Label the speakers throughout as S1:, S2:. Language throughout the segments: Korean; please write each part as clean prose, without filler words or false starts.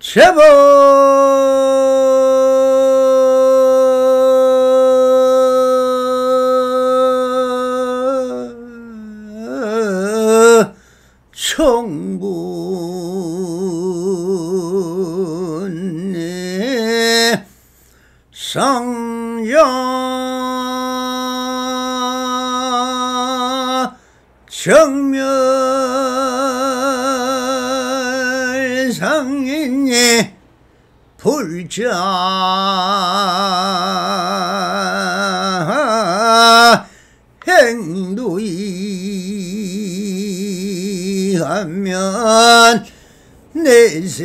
S1: 제법 청군의 상자 정멸상인이 불자 행도이 하면 내세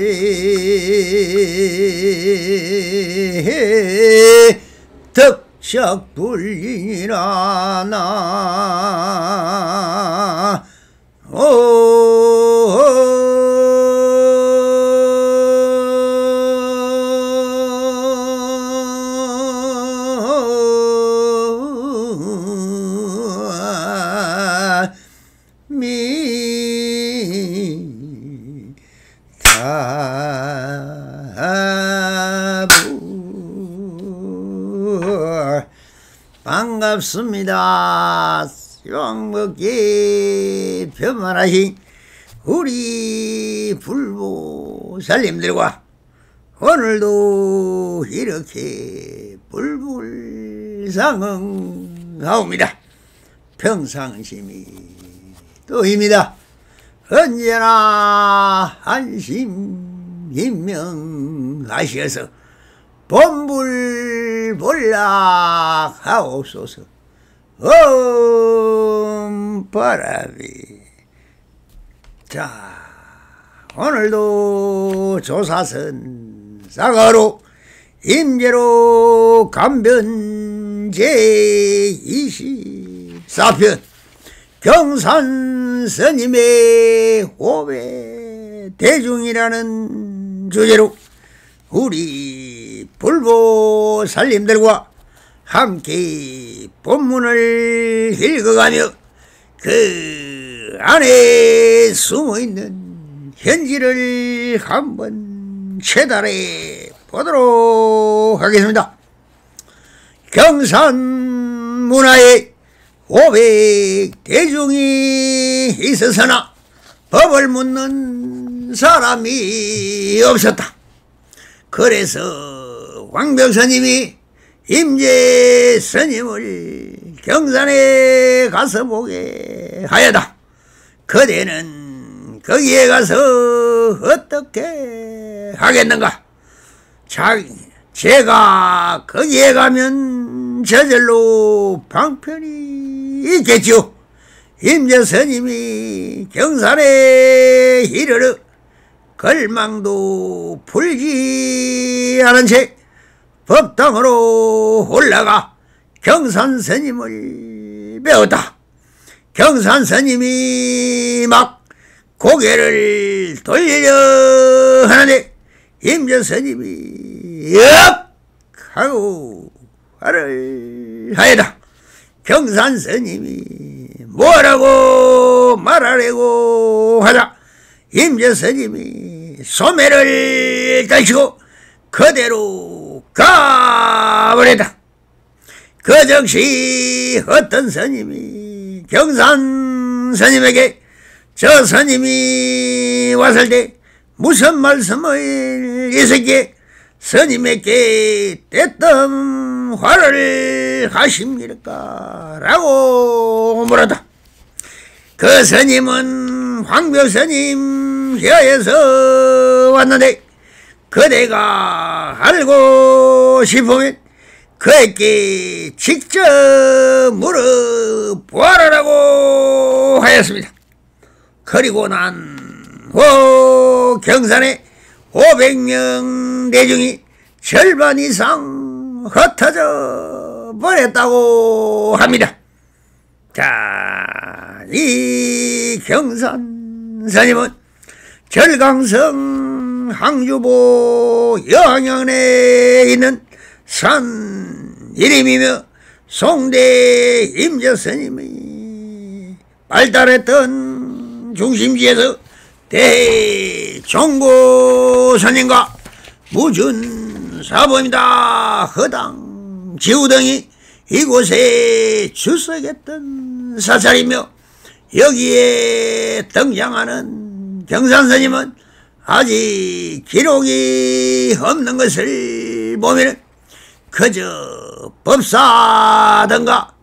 S1: 덕착불이라 나 반갑습니다. 영먹기 편만하신 우리 불보살님들과 오늘도 이렇게 불불상응하옵니다. 평상심이 또입니다. 언제나 안심인명하시어서 본불본락하옵소서. 바람이. 자, 오늘도 조사선 사가로 임재로 간변 제24편 경산 스님의 호배 대중이라는 주제로 우리 불보살님들과 함께 본문을 읽어가며 그 안에 숨어있는 현지를 한번 체달해 보도록 하겠습니다. 경산 문화에 500 대중이 있어서나 법을 묻는 사람이 없었다. 그래서 황벽스님이 임재 스님을 경산에 가서 보게 하여다. 그대는 거기에 가서 어떻게 하겠는가? 제가 거기에 가면 저절로 방편이 있겠죠. 임재 스님이 경산에 이르러 걸망도 풀지 않은 채 법당으로 올라가 경산 스님을 배웠다. 경산 스님이 막 고개를 돌리려 하는데 임재 스님이 역 하고 말을 하여다. 경산 스님이 뭐라고 말하려고 하자 임재 스님이 소매를 떨치고 그대로 가버렸다. 그 즉시 어떤 스님이 경산 스님에게 저 스님이 왔을 때 무슨 말씀을 있었기에 스님에게 떼떤 화를 하십니까? 라고 물었다. 그 스님은 황벽스님 혀에서 왔는데 그대가 알고 싶으면 그에게 직접 물어보아라라고 하였습니다. 그리고 난 후 경산에 500명 대중이 절반 이상 흩어져 버렸다고 합니다. 자, 이 경산 스님은 절강성 항주보 여항연에 있는 산 이름이며 송대 임재 스님이 발달했던 중심지에서 대종고 선님과 무준사범이다 허당 지우 등이 이곳에 출석했던 사찰이며, 여기에 등장하는 경산스님은 아직 기록이 없는 것을 보면 그저 법사든가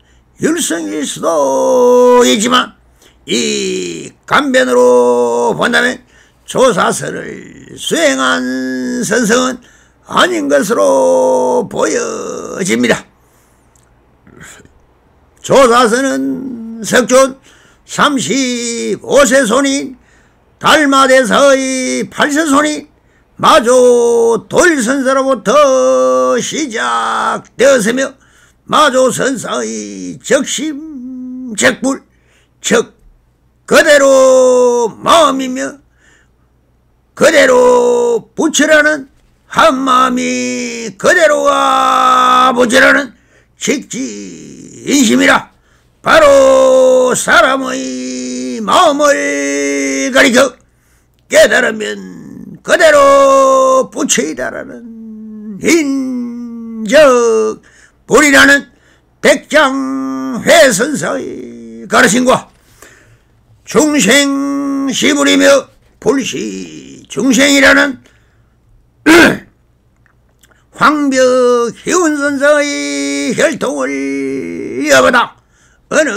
S1: 율성일 수도 있지만, 이 간변으로 본다면 조사설을 수행한 선성은 아닌 것으로 보여집니다. 조사설은 석존 35세 손인 달마대사의 8세 손인 마조 도일선사로부터 시작되었으며, 마조 선사의 적심적불, 즉 그대로 마음이며 그대로 부처라는 한마음이 그대로가 부처라는 직지인심이라 바로 사람의 마음을 가리켜 깨달으면 그대로 부처이다라는 인적 불이라는 백장회선사의 가르침과 중생시불이며 불시중생이라는 황벽희운선사의 혈통을 이어받아 어느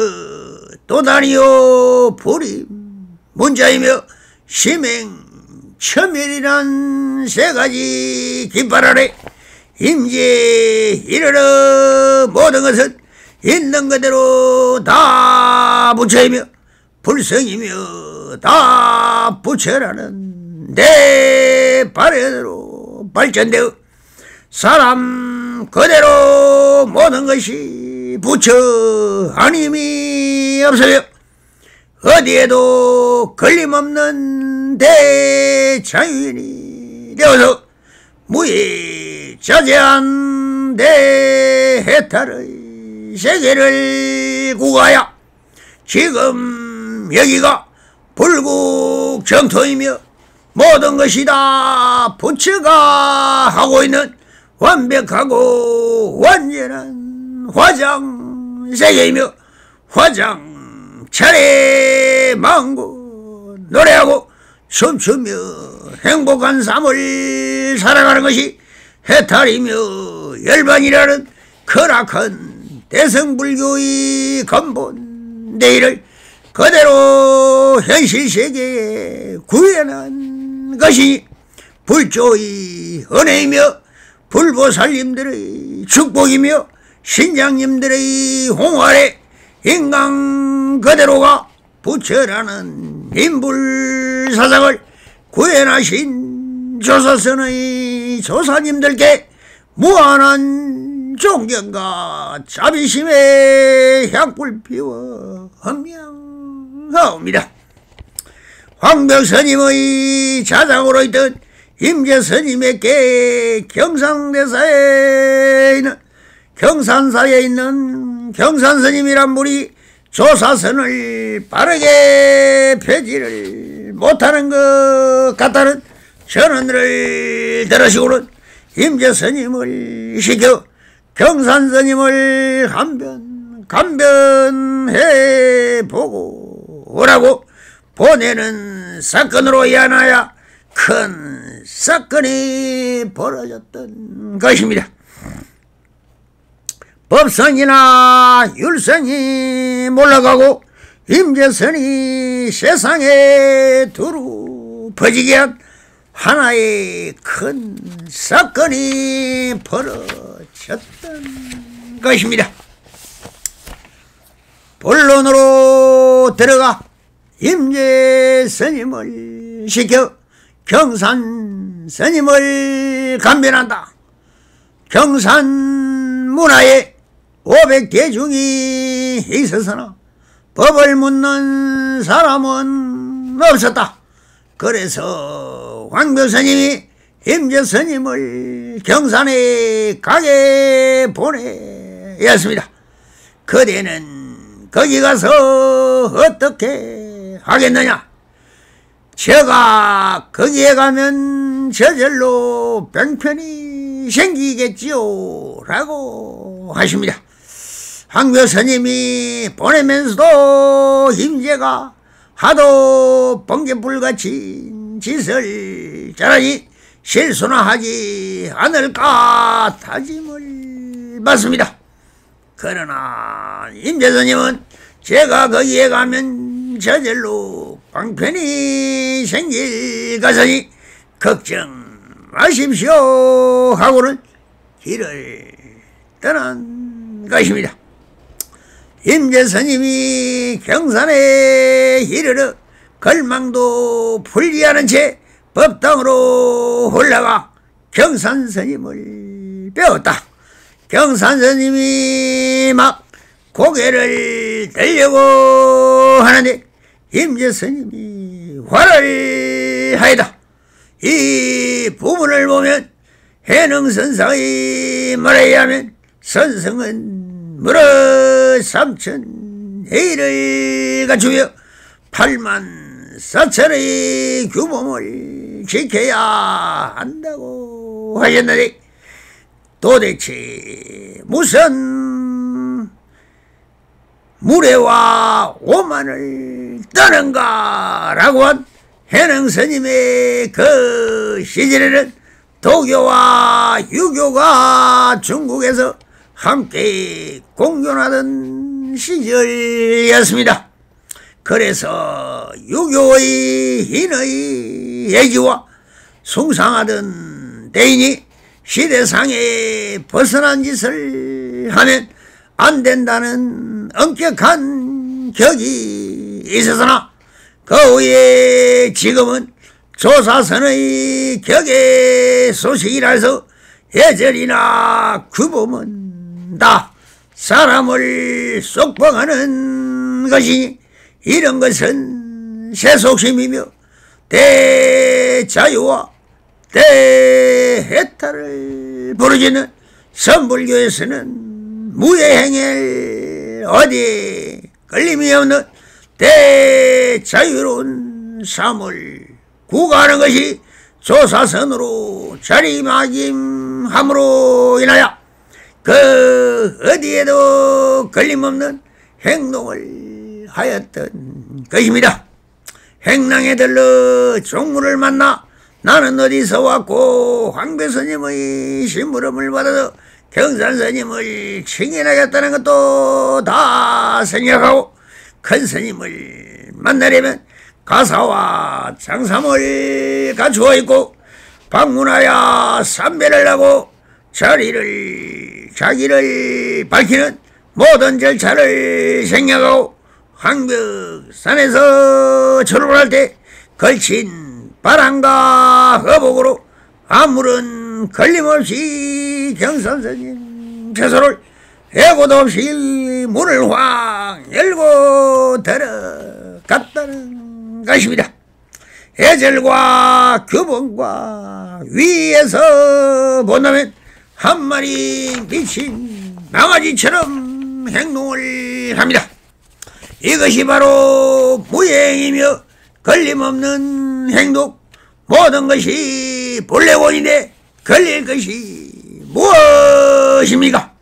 S1: 도다리요 불임 문자이며 심행천멸이란 세 가지 깃발 아래 임지에 이르러 모든 것은 있는 그대로 다 부처이며 불성이며 다 부처라는 내 발현으로 발전되어 사람 그대로 모든 것이 부처 아님이 없어요. 어디에도 걸림없는 대자유인이 되어서 무의자재한 대해탈의 세계를 구가하여 지금 여기가 불국정토이며 모든 것이 다 부처가 하고 있는 완벽하고 완전한 화장세계이며, 화장 차례 마음고 노래하고 춤추며 행복한 삶을 살아가는 것이 해탈이며 열반이라는 크락한 대성불교의 근본 내일을 그대로 현실세계에 구현한 것이 불조의 은혜이며 불보살님들의 축복이며 신장님들의 홍화래 인간 그대로가 부처라는 인불사상을 구현하신 조사선의 조사님들께 무한한 존경과 자비심의 향불 피워 헌명하옵니다. 황벽스님의 자장으로 있던 임재스님에게 경상대사에 있는 경산사에 있는 경산스님이란 분이 조사선을 바르게 펴지를 못하는 것 같다는 전언을 들으시고는 임재스님을 시켜 경산스님을 간변해 보고 보내는 사건으로 인하여 큰 사건이 벌어졌던 것입니다. 법성이나 율성이 몰라가고 임재선이 세상에 두루 퍼지게 한 하나의 큰 사건이 벌어졌던 것입니다. 본론으로 들어가 임재스님을 시켜 경산스님을 간변한다. 경산문화에 500대중이 있었으나 법을 묻는 사람은 없었다. 그래서 황벽스님이 임재스님을 경산에 가게 보내었습니다. 그대는 거기 가서 어떻게 하겠느냐? 제가 거기에 가면 저절로 병편이 생기겠지요 라고 하십니다. 황교 스님이 보내면서도 임재가 하도 번개불같이 짓을 잘하니 실수나 하지 않을까 다짐을 받습니다. 그러나 임재 스님은 제가 거기에 가면 저절로 방편이 생길 것이니 걱정 마십시오 하고는 길을 떠난 것입니다. 임재 스님이 경산에 이르러 걸망도 풀지 않은 채 법당으로 올라가 경산 스님을 배웠다. 경산 스님이 막 고개를 들려고 하는데 임재 스님이 화를 하였다. 이 부분을 보면 해능선상이 말해야 하면 선성은 무릇 3천 해를 갖추며 8만 4천의 규범을 지켜야 한다고 하셨는데 도대체 무슨 무례와 오만을 떠는가라고 한 해능스님의 그 시절에는 도교와 유교가 중국에서 함께 공존하던 시절이었습니다. 그래서 유교의 인의 예지와 숭상하던 대인이 시대상에 벗어난 짓을 하면 안 된다는 엄격한 격이 있었으나 그 후에 지금은 조사선의 격의 소식이라 해서 예절이나 규범은 다 사람을 속박하는 것이니 이런 것은 세속심이며 대자유와 대해탈을 부르짖는 선불교에서는 무예행을 어디에 걸림이 없는 대자유로운 삶을 구가하는 것이 조사선으로 자리마김함으로 인하여 그 어디에도 걸림없는 행동을 하였던 것입니다. 행랑에 들러 종무를 만나 나는 어디서 왔고 황배스님의 심부름을 받아서 경산스님을 칭인하겠다는 것도 다 생략하고 큰 스님을 만나려면 가사와 장삼을 갖추어 있고 방문하여 삼배를 하고 자기를 밝히는 모든 절차를 생략하고 황벽산에서 출발할 때 걸친 바람과 허복으로 아무런 걸림없이 경산스님 처소를 해고도 없이 문을 확 열고 들어갔다는 것입니다. 예절과 규범과 위에서 본다면 한 마리 미친 강아지처럼 행동을 합니다. 이것이 바로 무행이며 걸림없는 행동, 모든 것이 본래원인데 걸릴 것이 무엇입니까?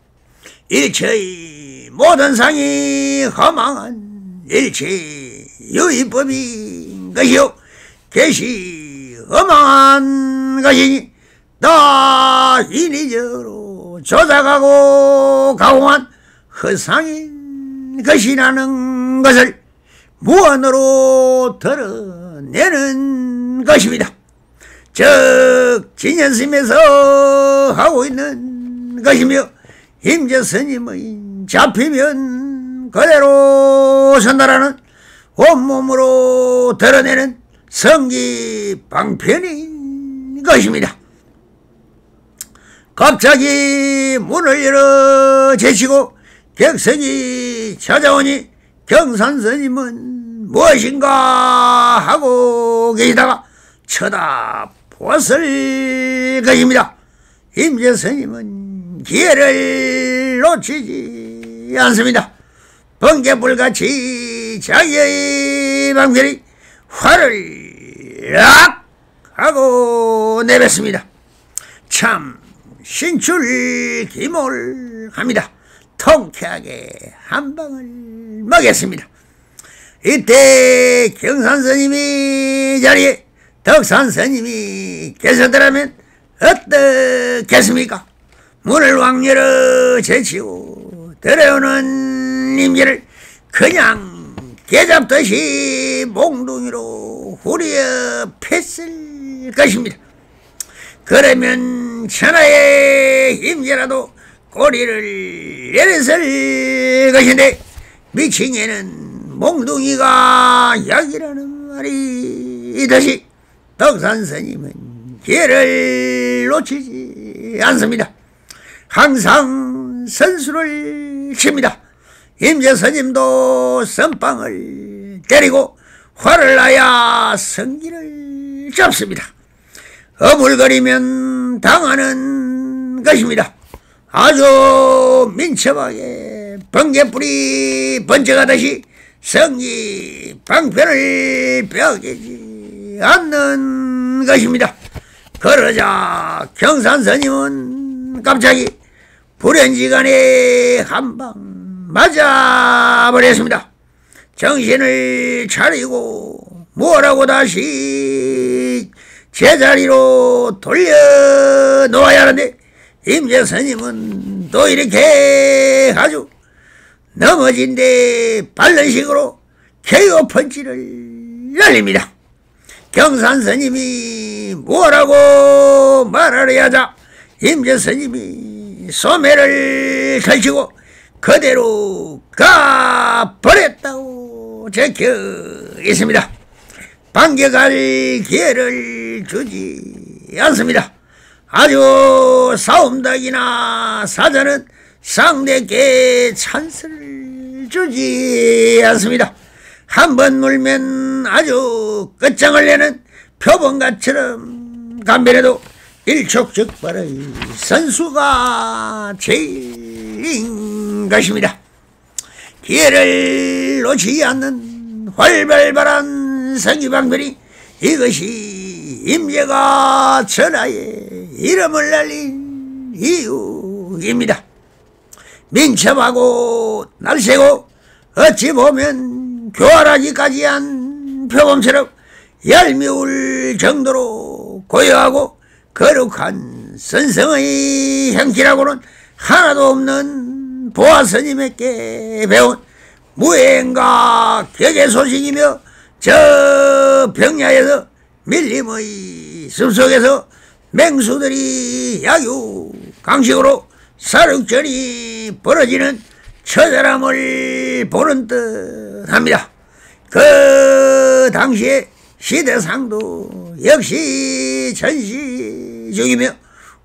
S1: 일체의 모든 상이 허망한 일체 유의법인 것이요 개시 허망한 것이니 다 인위적으로 조작하고 가공한 허상인 것이라는 것을 무언으로 드러내는 것입니다. 즉 진연심에서 하고 있는 것이며 임재 스님의 잡히면 그대로 선다라는 온몸으로 드러내는 성기 방편인 것입니다. 갑자기 문을 열어 제치고 객석이 찾아오니 경산스님은 무엇인가 하고 계시다가 쳐다보았을 것입니다. 임재 스님은 기회를 놓치지 않습니다. 번개불같이 자기의 방편이 화를 악 하고 내뱉습니다. 참 신출기몰합니다. 통쾌하게 한 방을 먹였습니다. 이때 경산스님이 자리에 덕산스님이 계셨더라면 어떻겠습니까? 문을 왕 열어 제치고 들어오는 임계를 그냥 개잡듯이 몽둥이로 후려 팼을 것입니다. 그러면 천하의 임계라도 꼬리를 내렸을 것인데 미칭에는 몽둥이가 약이라는 말이 있듯이 덕산스님은 기회를 놓치지 않습니다. 항상 선수를 칩니다. 임재스님도 선빵을 때리고 화를 나야 성기를 잡습니다. 어물거리면 당하는 것입니다. 아주 민첩하게 번개불이 번쩍하듯이 성기 방편을 빼앗기지 않는 것입니다. 그러자 경산스님은 갑자기 불현지간에 한 방 맞아버렸습니다. 정신을 차리고 뭐라고 다시 제자리로 돌려놓아야 하는데 임재스님은 또 이렇게 아주 넘어진 데 바른 식으로 KO 펀치를 날립니다. 경산스님이 뭐라고 말하려 하자 임재스님이 소매를 걸치고 그대로 가버렸다고 적혀 있습니다. 반격할 기회를 주지 않습니다. 아주 싸움닭이나 사자는 상대에게 찬스를 주지 않습니다. 한번 물면 아주 끝장을 내는 표범같처럼 간별해도 일촉즉발의 선수가 제일인 것입니다. 기회를 놓치지 않는 활발한 성기방편이 이것이 임재가 천하에 이름을 날린 이유입니다. 민첩하고 날쌔고 어찌 보면 교활하기까지 한 표범처럼 얄미울 정도로 고요하고 거룩한 선성의 형기라고는 하나도 없는 보아스님에게 배운 무행과 격의 소식이며 저 병야에서 밀림의 숲속에서 맹수들이 야유 강식으로 사륙전이 벌어지는 처절함을 보는 듯합니다. 그 당시에 시대상도 역시 전시중이며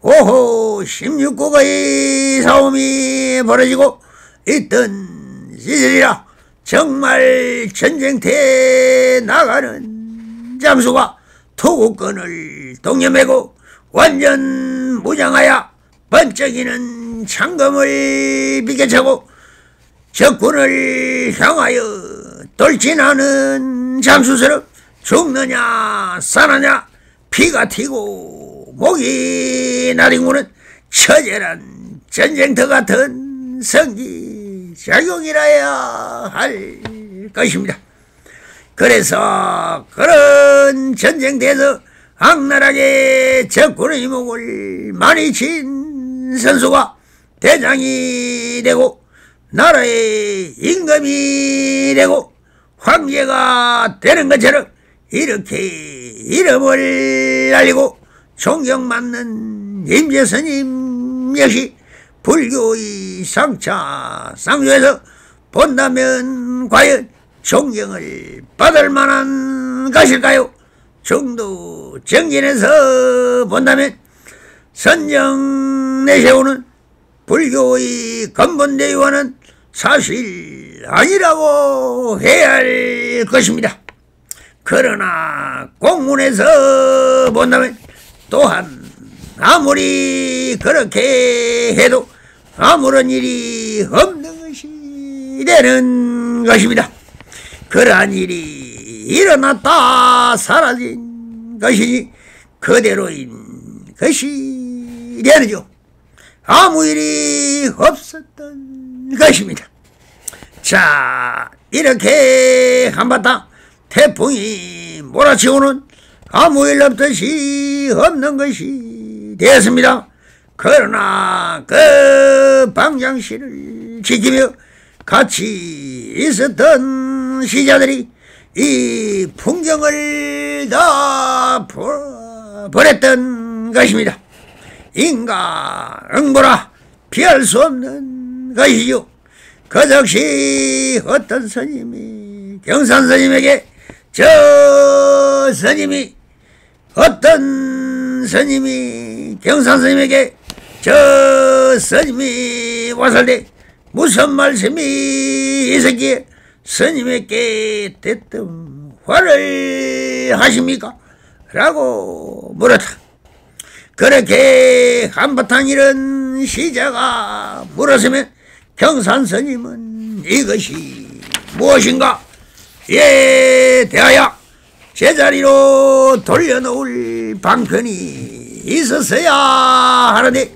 S1: 오호 16국의 싸움이 벌어지고 있던 시절이라 정말 전쟁터에 나가는 장수가 투구권을 동여매고 완전 무장하여 번쩍이는 창검을 비껴차고 적군을 향하여 돌진하는 장수처럼 죽느냐 사느냐 피가 튀고 목이 나린구는 처절한 전쟁터 같은 성기작용이라야 할 것입니다. 그래서 그런 전쟁터에서 악랄하게 적군의 목을 많이 친 선수가 대장이 되고 나라의 임금이 되고 황제가 되는 것처럼 이렇게 이름을 날리고 존경받는 임재스님 역시 불교의 상차 상조에서 본다면 과연 존경을 받을 만한 것일까요? 중도 정진에서 본다면 선정 내세우는 불교의 근본대의와는 사실 아니라고 해야 할 것입니다. 그러나 공문에서 본다면 또한 아무리 그렇게 해도 아무런 일이 없는 것이 되는 것입니다. 그러한 일이 일어났다 사라진 것이니 그대로인 것이 되는죠. 아무 일이 없었던 것입니다. 자, 이렇게 한바탕 태풍이 몰아치고는 아무 일 없듯이 없는 것이 되었습니다. 그러나 그 방장씨를 지키며 같이 있었던 시자들이 이 풍경을 다 버렸던 것입니다. 인가응보라 피할 수 없는 것이죠. 그 즉시 어떤 스님이 경산 스님에게 경산 스님에게 저 스님이 왔을 때 무슨 말씀이 있었기에 스님에게 대뜸 화를 하십니까? 라고 물었다. 그렇게 한바탕 이런 시자가 물었으면 경산 스님은 이것이 무엇인가? 예, 대하여 제자리로 돌려놓을 방편이 있었어야 하는데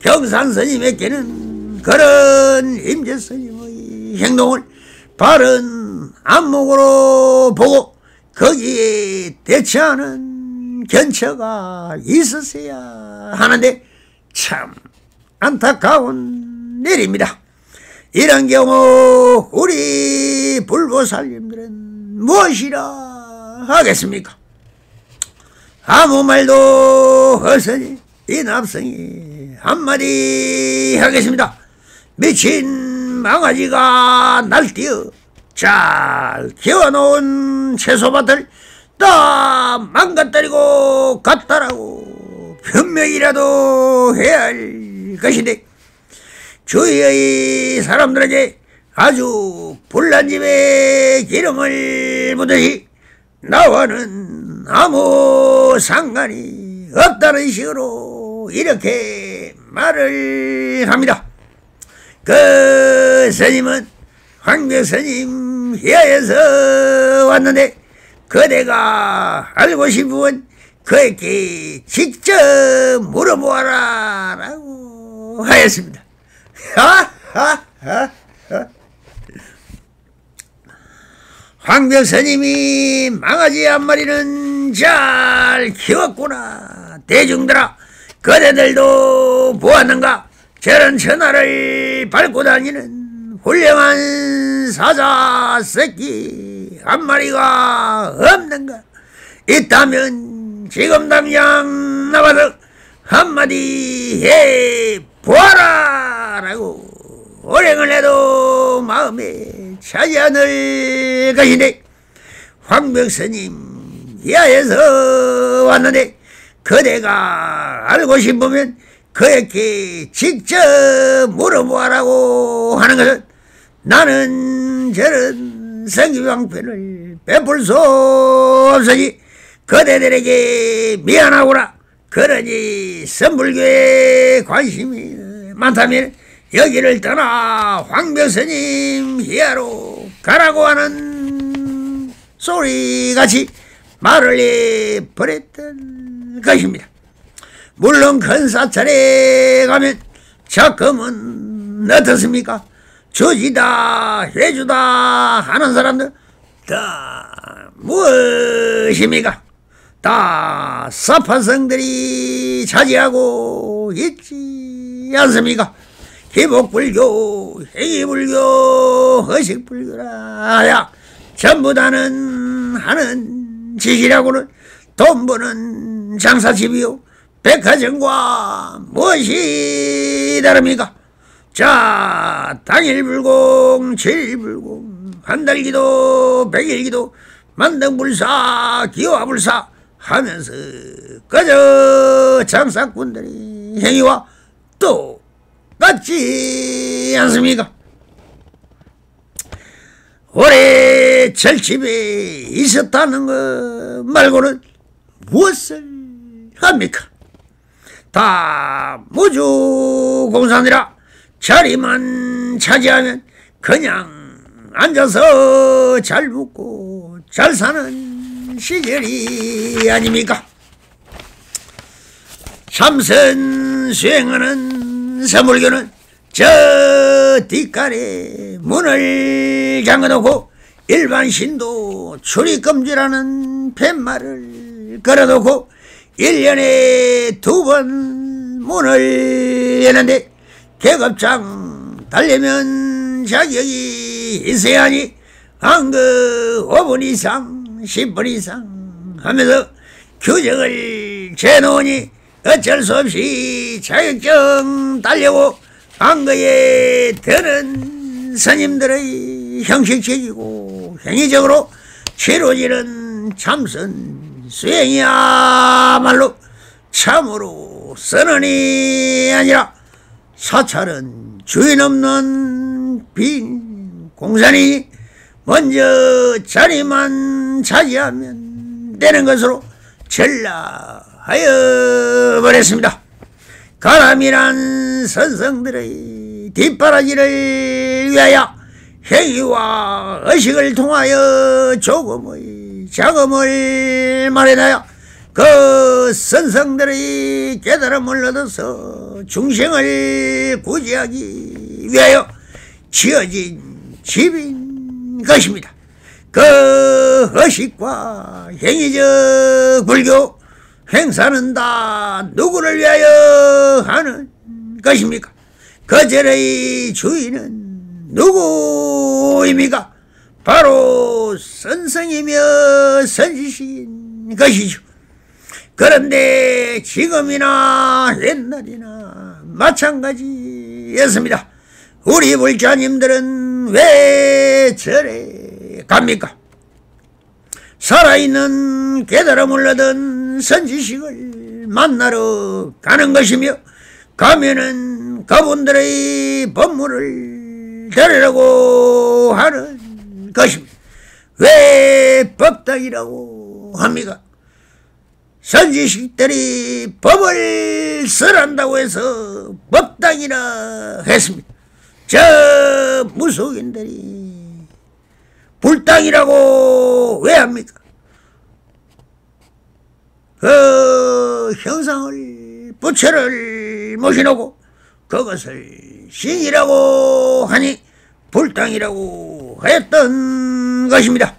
S1: 경산 스님에게는 그런 임재 스님의 행동을 바른 안목으로 보고 거기에 대처하는 견처가 있었어야 하는데 참 안타까운 일입니다. 이런 경우 우리 불보살님들은 무엇이라 하겠습니까? 아무 말도 없으니 이 납성이 한마디 하겠습니다. 미친 망아지가 날뛰어 잘 키워놓은 채소밭을 다 망가뜨리고 갔다라고 변명이라도 해야 할 것인데 주위의 사람들에게 아주 불난 집에 기름을 묻듯이 나와는 아무 상관이 없다는 식으로 이렇게 말을 합니다. 그 스님은 황벽 스님 휘하에서 왔는데 그대가 알고 싶으면 그에게 직접 물어보아라 라고 하였습니다. 황벽 스님이 망아지 한 마리는 잘 키웠구나. 대중들아, 그대들도 보았는가? 저런 천하를 밟고 다니는 훌륭한 사자 새끼 한 마리가 없는가? 있다면 지금 당장 나와서 한마디 해보아라 라고 호령을 해도 마음에 차지 않을 것인데 황벽 스님 이하에서 왔는데 그대가 알고 싶으면 그에게 직접 물어보아라고 하는 것은 나는 저런 성기방편을 베풀 수 없으니 그대들에게 미안하구나. 그러니 선불교에 관심이 많다면 여기를 떠나 황벽 스님 희하로 가라고 하는 소리같이 말을 해버렸던 것입니다. 물론 큰 사찰에 가면 적금은 어떻습니까? 주지다 해주다 하는 사람들 다 무엇입니까? 다 사파성들이 차지하고 있지 않습니까? 기복불교, 행위불교, 허식불교라 전부 다는 하는 짓이라고는 돈 버는 장사집이요 백화점과 무엇이 다릅니까? 자, 당일불공, 칠일불공, 한달기도, 백일기도, 만등불사, 기와불사 하면서 그저 장사꾼들이 행위와 똑같지 않습니까? 올해 절집에 있었다는 것 말고는 무엇을 합니까? 다 무주공산이라 자리만 차지하면 그냥 앉아서 잘 먹고 잘 사는 시절이 아닙니까? 참선 수행하는 서물교는 저 뒷간에 문을 잠가놓고 일반 신도 출입금지라는 팻말을 걸어놓고 1년에 2번 문을 여는데 계급장 달려면 자격이 있어야 하니 한그 5분 이상 10분 이상 하면서 규정을 재놓으니 어쩔 수 없이 자격증 달려고 한거에 드는 스님들의 형식적이고 행위적으로 치러지는 참선 수행이야말로 참으로 선언이 아니라 사찰은 주인 없는 빈 공산이니 먼저 자리만 차지하면 되는 것으로 전락하여 버렸습니다. 가람이란 선성들의 뒷바라지를 위하여 행위와 의식을 통하여 조금의 자금을 마련하여 그 선성들의 깨달음을 얻어서 중생을 구제하기 위하여 지어진 집인 것입니다. 그 의식과 행위적 불교 행사는 다 누구를 위하여 하는 것입니까? 그 절의 주인은 누구입니까? 바로 선성이며 선지식인 것이죠. 그런데 지금이나 옛날이나 마찬가지였습니다. 우리 불자님들은 왜 절에 갑니까? 살아있는 깨달음을 얻은 선지식을 만나러 가는 것이며 가면은 그분들의 법문을 들으려고 하는 것입니다. 왜 법당이라고 합니까? 선지식들이 법을 쓰란다고 해서 법당이라 했습니다. 저 무속인들이 불당이라고 왜 합니까? 그 형상을 부처를 모셔놓고 그것을 신이라고 하니 불당이라고 했던 것입니다.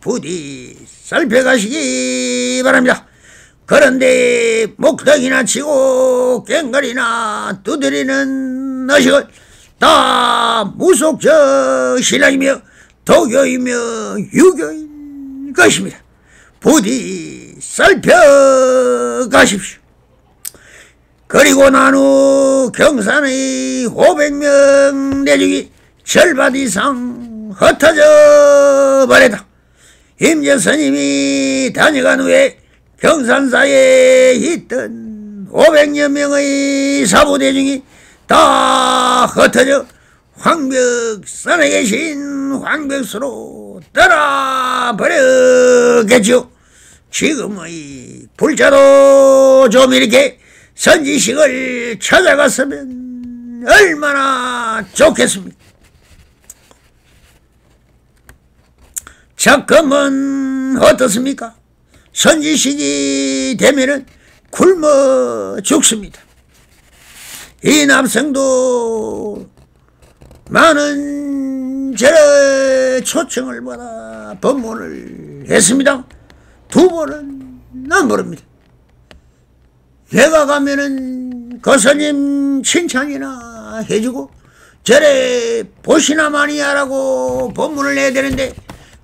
S1: 부디 살펴가시기 바랍니다. 그런데 목덕이나 치고 꽹과리나 두드리는 의식을 다 무속적 신앙이며 도교이며 유교인 것입니다. 부디 살펴가십시오. 그리고 난 후 경산의 500명 내중이 절반 이상 흩어져 버렸다. 임재 스님이 다녀간 후에 경산사에 있던 500여 명의 사부대중이 다 흩어져 황벽산에 계신 황벽수로 떠나버렸겠죠. 지금의 불자도 좀 이렇게 선지식을 찾아갔으면 얼마나 좋겠습니까? 잠깐은 어떻습니까? 선지식이 되면은 굶어 죽습니다. 이 남성도 많은 절의 초청을 받아 법문을 했습니다. 2번은 안 부릅니다. 내가 가면은 그 스님 칭찬이나 해주고 절에 보시나 마니아라고 법문을 해야 되는데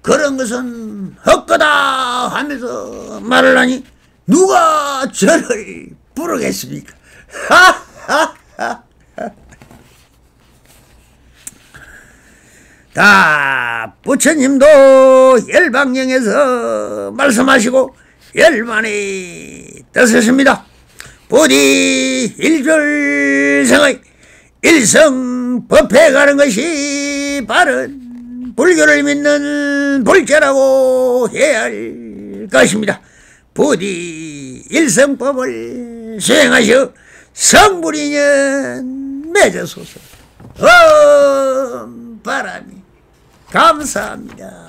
S1: 그런 것은 헛거다 하면서 말을 하니 누가 저를 부르겠습니까? 다 부처님도 열방경에서 말씀하시고 열반의 뜻이십니다. 부디 일줄성의 일성법회 가는 것이 바른 불교를 믿는 불자라고 해야 할 것입니다. 부디 일성법을 수행하셔 성불인연 맺어소서. 바람이 감사합니다.